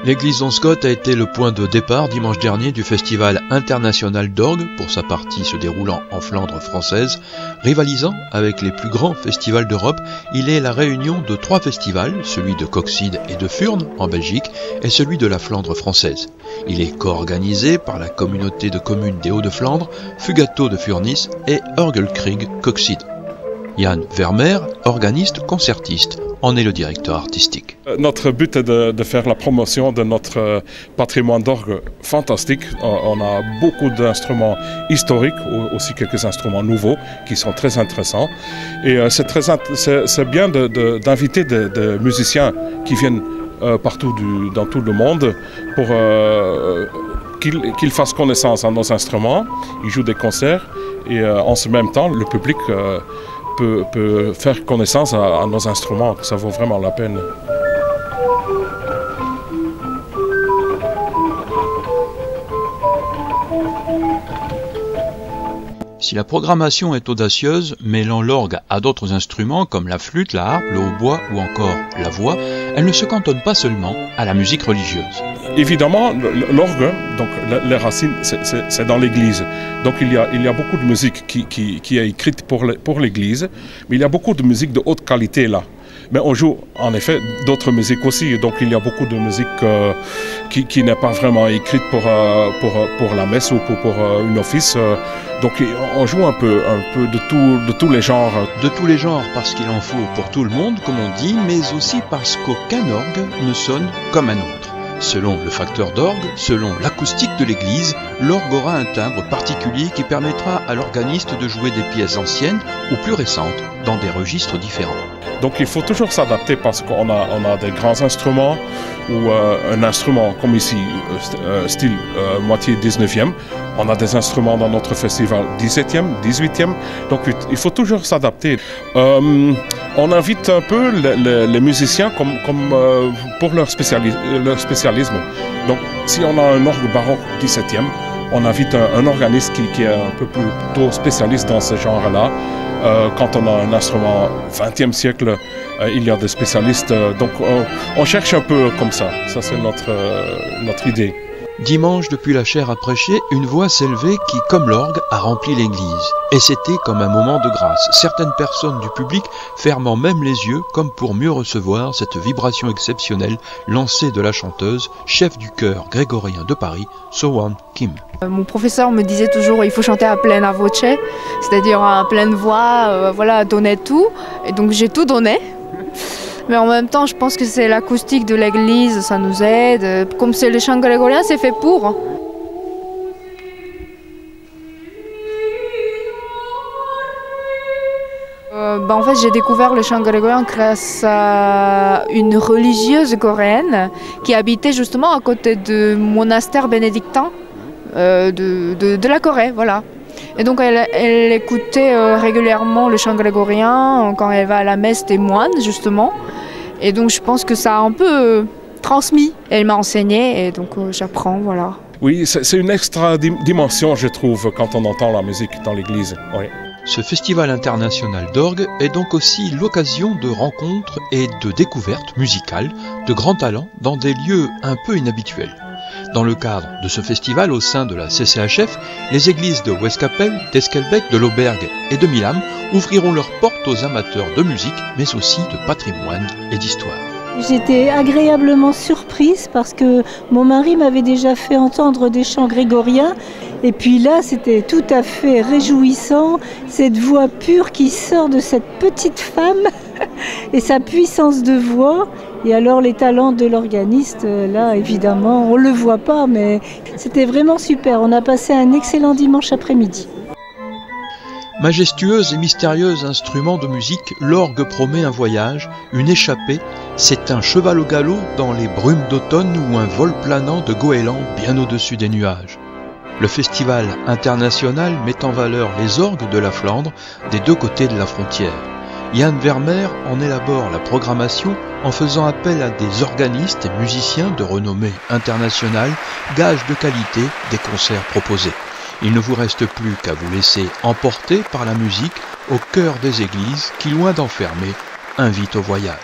L'église d'Onscott a été le point de départ dimanche dernier du Festival international d'orgue, pour sa partie se déroulant en Flandre française. Rivalisant avec les plus grands festivals d'Europe, il est la réunion de 3 festivals, celui de Coxide et de Furnes en Belgique et celui de la Flandre française. Il est co-organisé par la communauté de communes des Hauts-de-Flandre, Fugato de Furnis et Orgelkrieg Coxide. Jan Vermeer, organiste concertiste, en est le directeur artistique. Notre but est de faire la promotion de notre patrimoine d'orgue fantastique. On a beaucoup d'instruments historiques, aussi quelques instruments nouveaux qui sont très intéressants. Et c'est bien d'inviter des musiciens qui viennent partout dans tout le monde pour qu'ils fassent connaissance à nos instruments. Ils jouent des concerts et en ce même temps, le public peut faire connaissance à nos instruments. Ça vaut vraiment la peine. Si la programmation est audacieuse, mêlant l'orgue à d'autres instruments comme la flûte, la harpe, le hautbois ou encore la voix, elle ne se cantonne pas seulement à la musique religieuse. Évidemment, l'orgue, donc les racines, c'est dans l'église. Donc il y a beaucoup de musique qui est écrite pour l'église, mais il y a beaucoup de musique de haute qualité là. Mais on joue en effet d'autres musiques aussi, donc il y a beaucoup de musique qui n'est pas vraiment écrite pour la messe ou pour une office. Donc on joue un peu de tous les genres. De tous les genres parce qu'il en faut pour tout le monde, comme on dit, mais aussi parce qu'aucun orgue ne sonne comme un autre. Selon le facteur d'orgue, selon l'acoustique de l'église, l'orgue aura un timbre particulier qui permettra à l'organiste de jouer des pièces anciennes ou plus récentes dans des registres différents. Donc il faut toujours s'adapter parce qu'on a des grands instruments ou un instrument comme ici, style moitié 19e. On a des instruments dans notre festival 17e, 18e. Donc il faut toujours s'adapter. On invite un peu les musiciens comme pour leur spécialisme. Donc si on a un orgue baroque 17e, on invite un organiste qui est un peu plutôt spécialiste dans ce genre-là. Quand on a un instrument 20e siècle, il y a des spécialistes. Donc on cherche un peu comme ça. Ça c'est notre idée. Dimanche, depuis la chaire à prêcher, une voix s'est levée qui, comme l'orgue, a rempli l'église. Et c'était comme un moment de grâce. Certaines personnes du public fermant même les yeux, comme pour mieux recevoir cette vibration exceptionnelle lancée de la chanteuse, chef du chœur grégorien de Paris, So-Won Kim. Mon professeur me disait toujours il faut chanter à pleine voce, c'est-à-dire à pleine voix, voilà, donner tout. Et donc j'ai tout donné. Mais en même temps, je pense que c'est l'acoustique de l'église, ça nous aide. Comme c'est le chant grégorien, c'est fait pour. En fait, j'ai découvert le chant grégorien grâce à une religieuse coréenne qui habitait justement à côté du monastère bénédictin de la Corée, voilà. Et donc elle écoutait régulièrement le chant grégorien quand elle va à la messe des moines, justement. Et donc je pense que ça a un peu transmis. Elle m'a enseigné et donc j'apprends, voilà. Oui, c'est une extra dimension, je trouve, quand on entend la musique dans l'église. Oui. Ce festival international d'orgue est donc aussi l'occasion de rencontres et de découvertes musicales de grands talents dans des lieux un peu inhabituels. Dans le cadre de ce festival au sein de la CCHF, les églises de Westkapelle, d'Eskelbeck, de Lauberg et de Milam ouvriront leurs portes aux amateurs de musique, mais aussi de patrimoine et d'histoire. J'étais agréablement surprise parce que mon mari m'avait déjà fait entendre des chants grégoriens et puis là c'était tout à fait réjouissant, cette voix pure qui sort de cette petite femme et sa puissance de voix. Et alors les talents de l'organiste, là évidemment, on ne le voit pas, mais c'était vraiment super. On a passé un excellent dimanche après-midi. Majestueux et mystérieux instrument de musique, l'orgue promet un voyage, une échappée. C'est un cheval au galop dans les brumes d'automne ou un vol planant de goéland bien au-dessus des nuages. Le festival international met en valeur les orgues de la Flandre des deux côtés de la frontière. Jan Vermeer en élabore la programmation en faisant appel à des organistes et musiciens de renommée internationale, gage de qualité des concerts proposés. Il ne vous reste plus qu'à vous laisser emporter par la musique au cœur des églises qui, loin d'enfermer, invite au voyage.